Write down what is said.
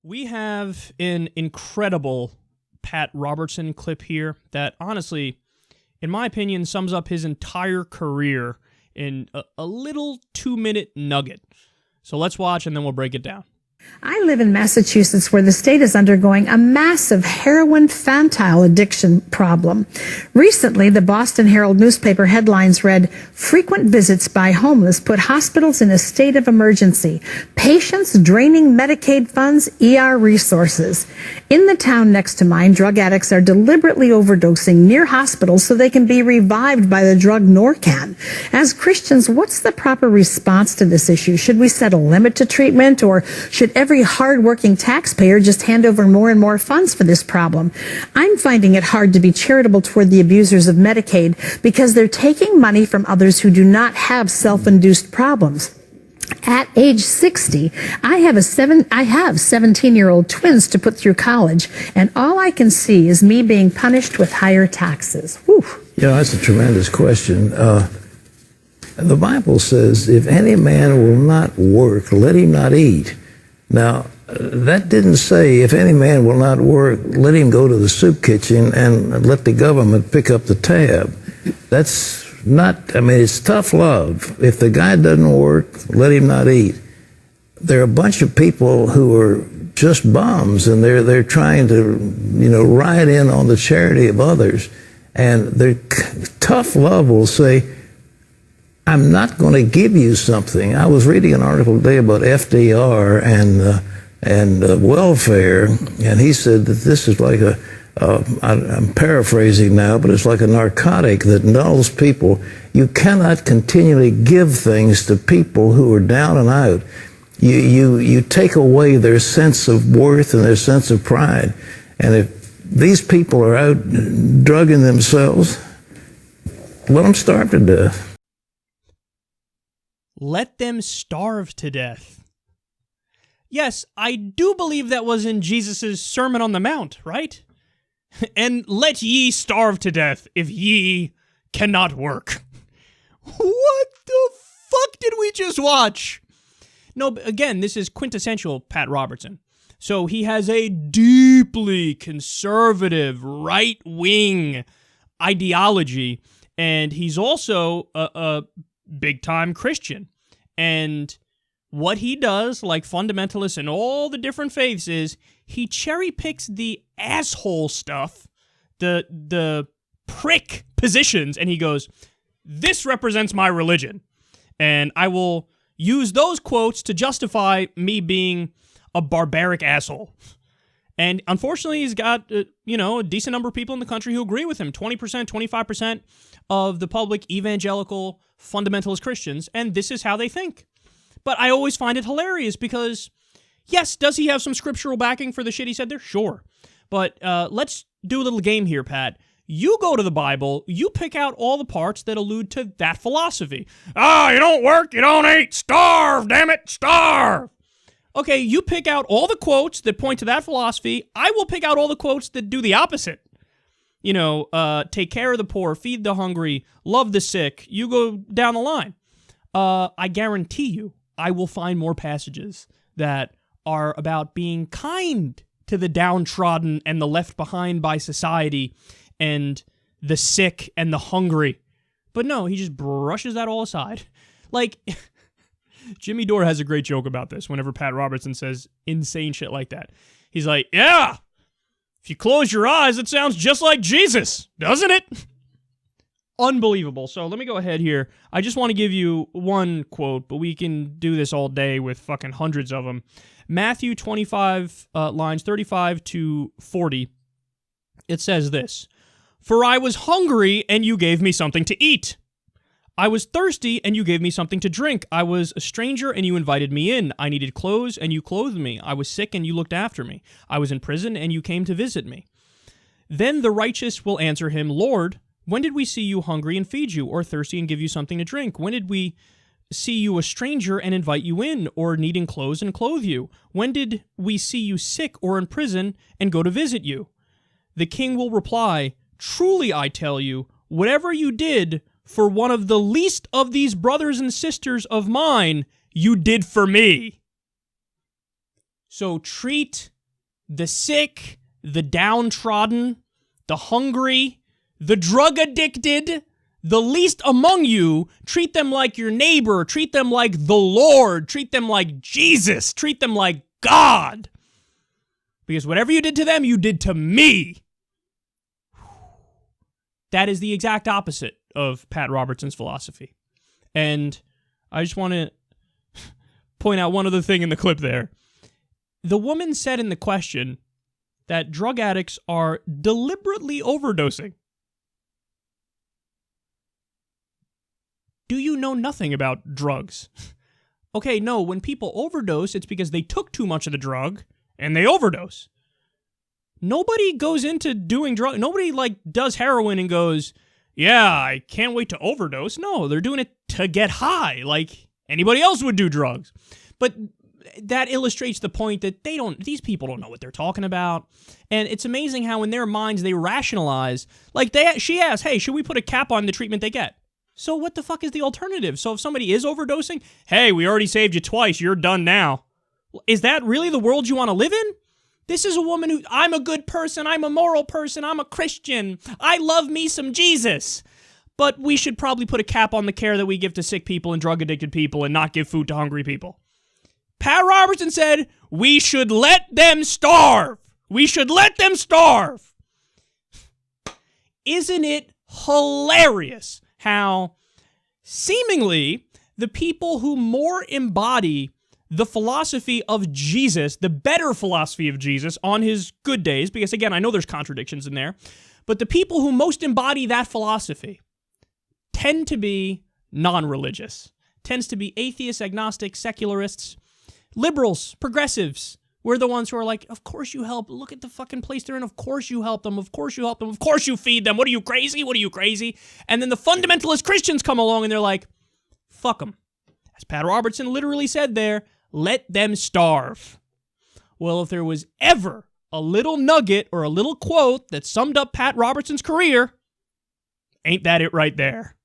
We have an incredible Pat Robertson clip here that honestly, in my opinion, sums up his entire career in a little 2-minute nugget. So let's watch and then we'll break it down. I live in Massachusetts, where the state is undergoing a massive heroin fentanyl addiction problem. Recently, the Boston Herald newspaper headlines read, "Frequent visits by homeless put hospitals in a state of emergency. Patients draining Medicaid funds, ER resources." In the town next to mine, drug addicts are deliberately overdosing near hospitals so they can be revived by the drug Narcan. As Christians, what's the proper response to this issue? Should we set a limit to treatment, or should every hard-working taxpayer just hand over more and more funds for this problem? I'm finding it hard to be charitable toward the abusers of Medicaid because they're taking money from others who do not have self-induced problems. At age 60, I have 17-year-old twins to put through college, and all I can see is me being punished with higher taxes. Whew. Yeah, that's a tremendous question. The Bible says, if any man will not work, let him not eat. Now, that didn't say, if any man will not work, let him go to the soup kitchen and let the government pick up the tab. That's not, I mean, it's tough love. If the guy doesn't work, let him not eat. There are a bunch of people who are just bums, and they're trying to, ride in on the charity of others. And their tough love will say, I'm not going to give you something. I was reading an article today about FDR and welfare, and he said that this is like I'm paraphrasing now, but it's like a narcotic that nulls people. You cannot continually give things to people who are down and out. You take away their sense of worth and their sense of pride. And if these people are out drugging themselves, let them starve to death. Let them starve to death. Yes, I do believe that was in Jesus' Sermon on the Mount, right? And let ye starve to death if ye cannot work. What the fuck did we just watch? No, again, this is quintessential Pat Robertson. So he has a deeply conservative, right-wing ideology, and he's also a big-time Christian. And what he does, like fundamentalists in all the different faiths, is he cherry-picks the asshole stuff, the prick positions, and he goes, this represents my religion. And I will use those quotes to justify me being a barbaric asshole. And unfortunately, he's got, a decent number of people in the country who agree with him. 20%, 25% of the public evangelical fundamentalist Christians, and this is how they think. But I always find it hilarious because, yes, does he have some scriptural backing for the shit he said there? Sure. But let's do a little game here, Pat. You go to the Bible, you pick out all the parts that allude to that philosophy. You don't work, you don't eat, starve, damn it, starve. Okay, you pick out all the quotes that point to that philosophy. I will pick out all the quotes that do the opposite. Take care of the poor, feed the hungry, love the sick. You go down the line. I guarantee you, I will find more passages that are about being kind to the downtrodden and the left behind by society and the sick and the hungry. But no, he just brushes that all aside. Like, Jimmy Dore has a great joke about this whenever Pat Robertson says insane shit like that. He's like, yeah, if you close your eyes, it sounds just like Jesus, doesn't it? Unbelievable. So let me go ahead here. I just want to give you one quote, but we can do this all day with fucking hundreds of them. Matthew 25, lines 35 to 40. It says this: "For I was hungry, and you gave me something to eat. I was thirsty, and you gave me something to drink. I was a stranger, and you invited me in. I needed clothes, and you clothed me. I was sick, and you looked after me. I was in prison, and you came to visit me." Then the righteous will answer him, "Lord, when did we see you hungry and feed you, or thirsty and give you something to drink? When did we see you a stranger and invite you in, or needing clothes and clothe you? When did we see you sick or in prison and go to visit you?" The king will reply, "Truly I tell you, whatever you did for one of the least of these brothers and sisters of mine, you did for me." So treat the sick, the downtrodden, the hungry, the drug addicted, the least among you, treat them like your neighbor, treat them like the Lord, treat them like Jesus, treat them like God. Because whatever you did to them, you did to me. That is the exact opposite of Pat Robertson's philosophy. And I just want to point out one other thing in the clip there. The woman said in the question that drug addicts are deliberately overdosing. Do you know nothing about drugs? Okay, no, when people overdose, it's because they took too much of the drug and they overdose. Nobody goes into doing drugs. Nobody, does heroin and goes, yeah, I can't wait to overdose. No, they're doing it to get high, like anybody else would do drugs. But that illustrates the point that these people don't know what they're talking about. And it's amazing how in their minds they rationalize. She asked, hey, should we put a cap on the treatment they get? So what the fuck is the alternative? So if somebody is overdosing, hey, we already saved you twice, you're done now. Is that really the world you want to live in? This is a woman who, I'm a good person, I'm a moral person, I'm a Christian, I love me some Jesus. But we should probably put a cap on the care that we give to sick people and drug-addicted people and not give food to hungry people. Pat Robertson said, we should let them starve. We should let them starve. Isn't it hilarious how seemingly the people who more embody the philosophy of Jesus, the better philosophy of Jesus on his good days, because again, I know there's contradictions in there, but the people who most embody that philosophy tend to be non-religious, tends to be atheists, agnostics, secularists, liberals, progressives. We're the ones who are like, of course you help. Look at the fucking place they're in. Of course you help them. Of course you help them. Of course you feed them. What are you, crazy? What are you, crazy? And then the fundamentalist Christians come along and they're like, fuck them. As Pat Robertson literally said there, let them starve. Well, if there was ever a little nugget or a little quote that summed up Pat Robertson's career, ain't that it right there?